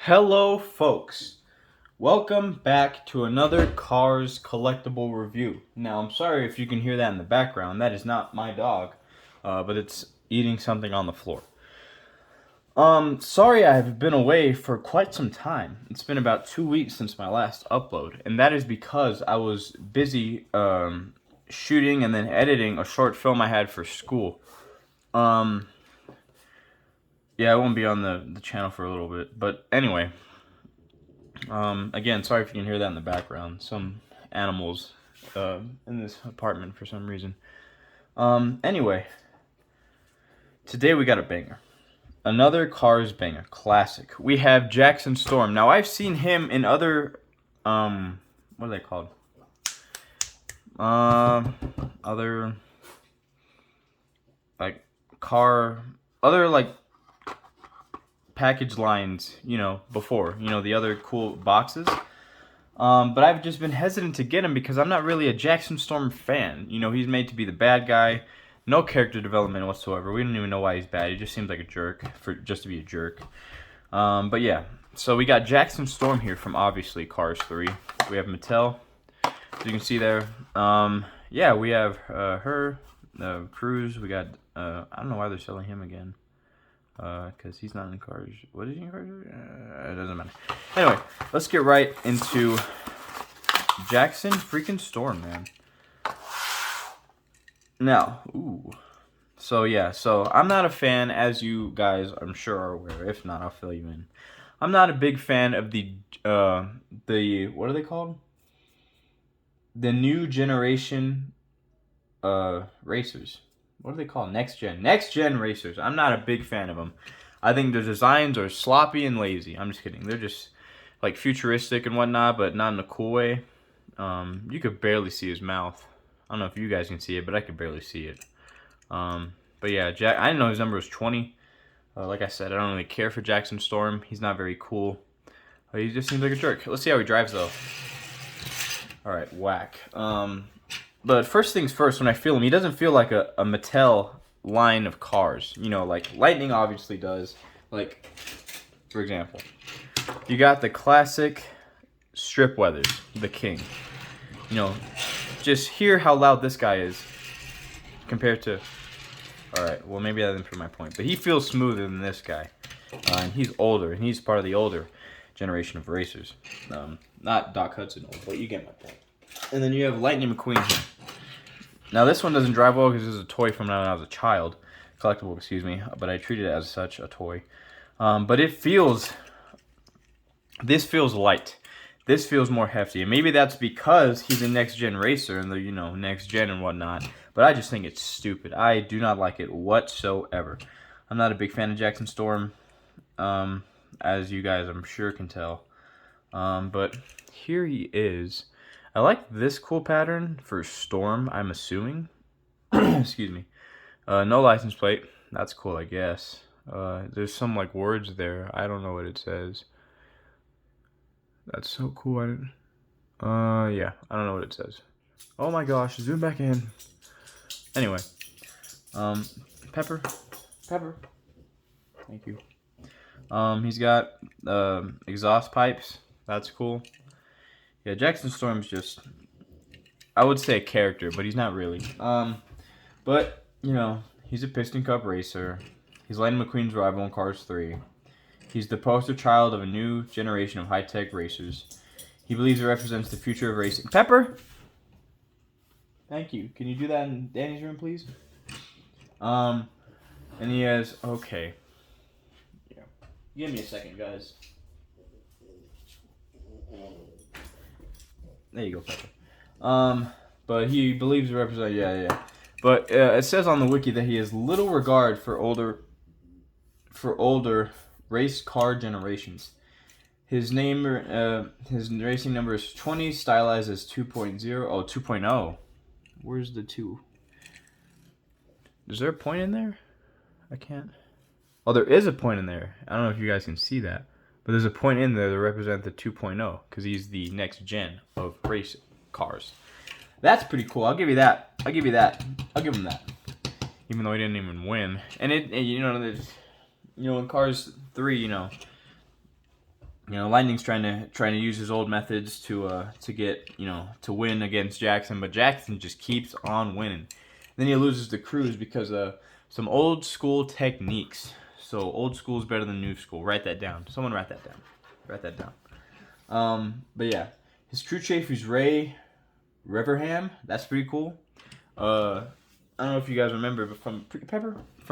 Hello, folks. Welcome back to another Cars Collectible review. Now, I'm sorry if you can hear that in the background. That is not my dog, but it's eating something on the floor. Sorry I have been away for quite some time. It's been about 2 weeks since my last upload, and that is because I was busy shooting and then editing a short film I had for school. Yeah, I won't be on the channel for a little bit, but anyway. Again, sorry if you can hear that in the background. Some animals in this apartment for some reason. Anyway, today we got a banger. Another Cars banger, classic. We have Jackson Storm. Now, I've seen him in other, what are they called? Other, like, package lines, before, the other cool boxes. But I've just been hesitant to get him because I'm not really a Jackson Storm fan. He's made to be the bad guy. No character development whatsoever. We don't even know why he's bad. He just seems like a jerk just to be a jerk. But yeah, so we got Jackson Storm here from obviously Cars 3. We have Mattel, as you can see there. Yeah, we have her, Cruz. We got, I don't know why they're selling him again. Because he's not in Cars. What is he in Cars? It doesn't matter. Anyway, let's get right into Jackson freaking Storm, man. Now, so yeah, so I'm not a fan, as you guys I'm sure are aware. If not, I'll fill you in. I'm not a big fan of the what are they called? The new generation racers. What are they called? Next gen racers. I'm not a big fan of them. I think their designs are sloppy and lazy. I'm just kidding. They're just like futuristic and whatnot, but not in a cool way. You could barely see his mouth. I don't know if you guys can see it, but I could barely see it. But yeah, I didn't know his number was 20. Like I said, I don't really care for Jackson Storm. He's not very cool. He just seems like a jerk. Let's see how he drives though. All right, whack. But first things first, when I feel him, he doesn't feel like a Mattel line of cars. Like Lightning obviously does. Like, for example, you got the classic strip weathers, the King. Just hear how loud this guy is compared to... Alright, well maybe that didn't prove my point. But he feels smoother than this guy. And he's older, and he's part of the older generation of racers. Not Doc Hudson old, but you get my point. And then you have Lightning Mcqueen here. Now this one doesn't drive well because this is a toy from when I was a child. Collectible, excuse me. But I treated it as such, a toy. But it feels... This feels light. This feels more hefty. And maybe that's because he's a next-gen racer and the, next-gen and whatnot. But I just think it's stupid. I do not like it whatsoever. I'm not a big fan of Jackson Storm. As you guys, I'm sure, can tell. But here he is. I like this cool pattern for Storm, I'm assuming. Excuse me. No license plate. That's cool, I guess. There's some, like, words there. I don't know what it says. That's so cool. Yeah, I don't know what it says. Oh my gosh, zoom back in. Anyway. Pepper. Thank you. He's got exhaust pipes. That's cool. Yeah, Jackson Storm's just, I would say a character, but he's not really. But, he's a Piston Cup racer. He's Lightning McQueen's rival in Cars 3. He's the poster child of a new generation of high-tech racers. He believes it represents the future of racing. Pepper! Thank you. Can you do that in Danny's room, please? And he has... Okay. Yeah. Give me a second, guys. There you go, Pepper. But he believes it represents... Yeah. But it says on the wiki that he has little regard for older race car generations. His racing number is 20, stylized as 2.0. Oh, 2.0. Where's the 2? Is there a point in there? I can't. Oh, there is a point in there. I don't know if you guys can see that. But there's a point in there to represent the 2.0. Because he's the next gen of race cars. That's pretty cool. I'll give you that. I'll give him that. Even though he didn't even win. And in Cars 3, You know, Lightning's trying to use his old methods to get, you know, to win against Jackson, but Jackson just keeps on winning. Then he loses to Cruz because of some old school techniques. So old school is better than new school. Write that down. Someone write that down. Write that down. But yeah, his crew chief is Ray Riverham. That's pretty cool. I don't know if you guys remember, but from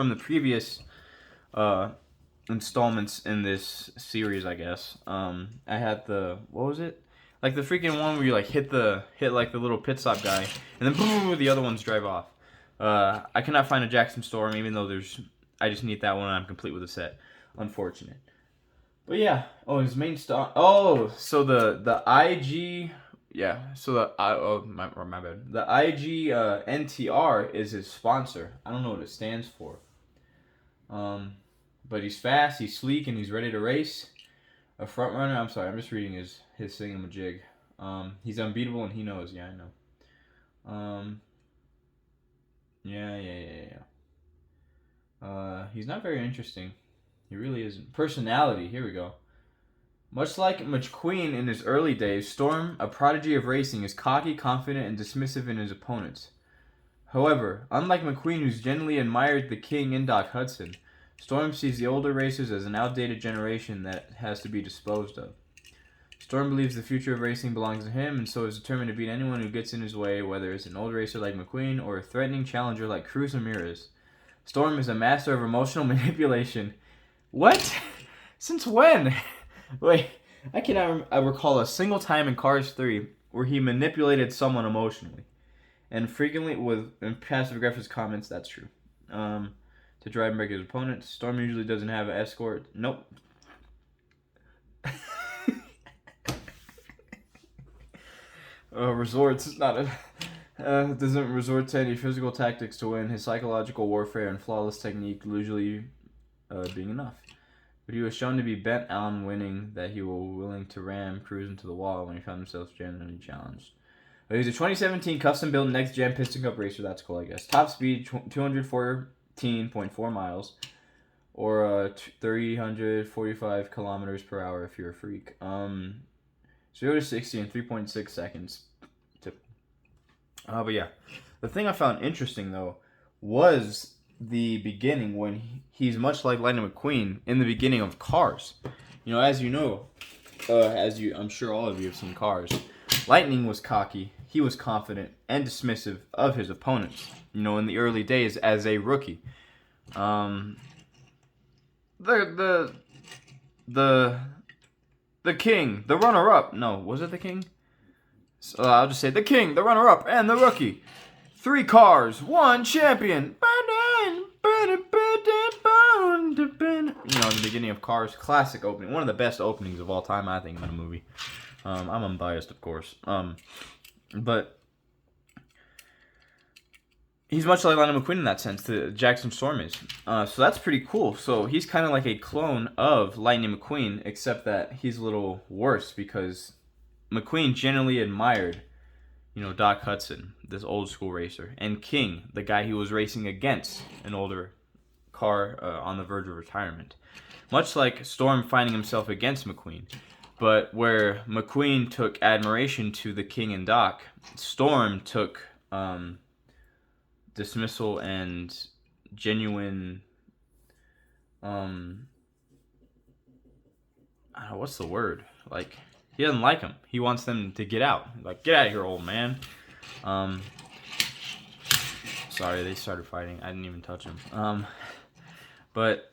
the previous installments in this series, I guess. I had what was it? Like the freaking one where you like hit like the little pit stop guy, and then boom, the other ones drive off. I cannot find a Jackson Storm, even though I just need that one and I'm complete with the set. Unfortunate. But yeah. Oh, his main stock. Oh, so the IG. Yeah. So my bad. The IG NTR is his sponsor. I don't know what it stands for. But he's fast, he's sleek, and he's ready to race. A front runner. I'm sorry, I'm just reading his thingamajig. He's unbeatable, and he knows. Yeah, I know. Yeah. He's not very interesting. He really isn't. Personality. Here we go. Much like Mcqueen in his early days, Storm, a prodigy of racing, is cocky, confident, and dismissive in his opponents. However, unlike Mcqueen, who's generally admired the king in Doc Hudson, Storm sees the older racers as an outdated generation that has to be disposed of. Storm believes the future of racing belongs to him, and so is determined to beat anyone who gets in his way, whether it's an old racer like Mcqueen or a threatening challenger like Cruz Ramirez. Storm is a master of emotional manipulation. What? Since when? Wait, I cannot recall a single time in Cars 3 where he manipulated someone emotionally. And frequently in passive-aggressive comments, that's true. To drive and break his opponents. Storm usually doesn't have an escort. Nope. Resorts not doesn't resort to any physical tactics to win. His psychological warfare and flawless technique usually being enough. But he was shown to be bent on winning, that he was willing to ram Cruz into the wall when he found himself genuinely challenged. But he's a 2017 custom-built next-gen Piston Cup racer. That's cool, I guess. Top speed, 214.4 miles, or 345 kilometers per hour if you're a freak. 0 to 60 in 3.6 seconds. But yeah, the thing I found interesting though was the beginning when he's much like Lightning McQueen in the beginning of Cars. You know, I'm sure all of you have seen Cars. Lightning was cocky, he was confident and dismissive of his opponents. You know, in the early days as a rookie. The king, the runner-up. No, was it the king? So I'll just say the king, the runner-up, and the rookie. 3 cars, 1 champion. You know, in the beginning of Cars, classic opening. One of the best openings of all time, I think, in a movie. I'm unbiased, of course. But he's much like Lightning McQueen in that sense, the Jackson Storm is. So that's pretty cool. So he's kind of like a clone of Lightning McQueen, except that he's a little worse because McQueen generally admired, you know, Doc Hudson, this old school racer, and King, the guy he was racing against, an older car on the verge of retirement. Much like Storm finding himself against McQueen. But where McQueen took admiration to the King and Doc, Storm took dismissal and genuine I don't know, what's the word? Like, he doesn't like him. He wants them to get out. Like, get out of here, old man. Sorry, they started fighting. I didn't even touch him. But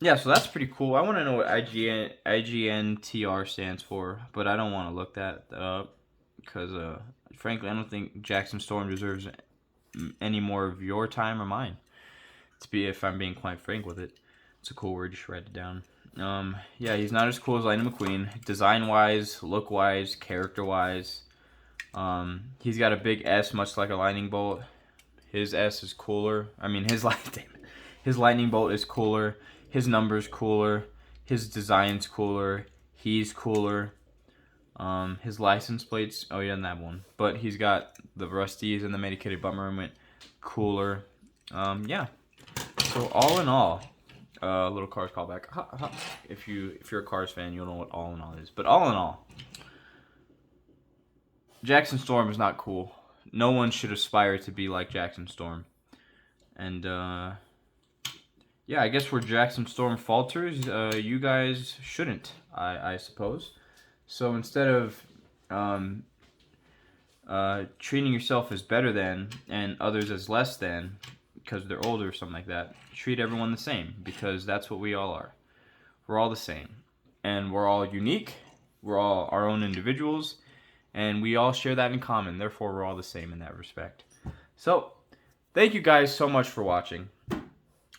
yeah, so that's pretty cool. I want to know what IGNTR stands for, but I don't want to look that up because frankly, I don't think Jackson Storm deserves any more of your time or mine. If I'm being quite frank with it. It's a cool word, you should write it down. Yeah, he's not as cool as Lightning McQueen. Design-wise, look-wise, character-wise. He's got a big S, much like a lightning bolt. His S is cooler. I mean, his lightning bolt is cooler. His number's cooler. His design's cooler. He's cooler. His license plates, oh, he doesn't have one. But he's got the rusties and the medicated bumper movement. Cooler. Yeah. So all in all, little Cars callback. If you're a Cars fan, you'll know what All in All is. But all in all, Jackson Storm is not cool. No one should aspire to be like Jackson Storm. And yeah, I guess where Jackson Storm falters, you guys shouldn't, I suppose. So instead of treating yourself as better than and others as less than because they're older or something like that, treat everyone the same, because that's what we all are. We're all the same, and we're all unique. We're all our own individuals, and we all share that in common. Therefore, we're all the same in that respect. So thank you guys so much for watching.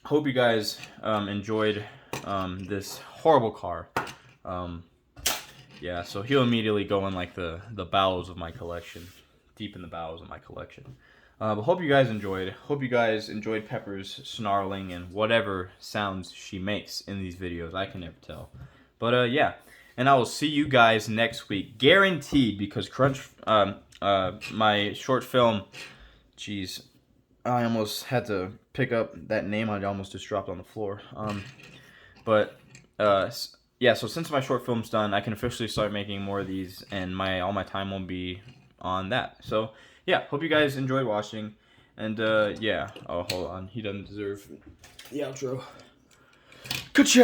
Hope you guys enjoyed this horrible car. Yeah, so he'll immediately go in like the bowels of my collection, deep in the bowels of my collection. But hope you guys enjoyed. Hope you guys enjoyed Pepper's snarling and whatever sounds she makes in these videos. I can never tell. But yeah, and I will see you guys next week, guaranteed. Because my short film, jeez, I almost had to pick up that name. I almost just dropped on the floor. Yeah, so since my short film's done, I can officially start making more of these, and all my time will be on that. So yeah, hope you guys enjoyed watching, and yeah. Oh, hold on, he doesn't deserve the outro. Good job.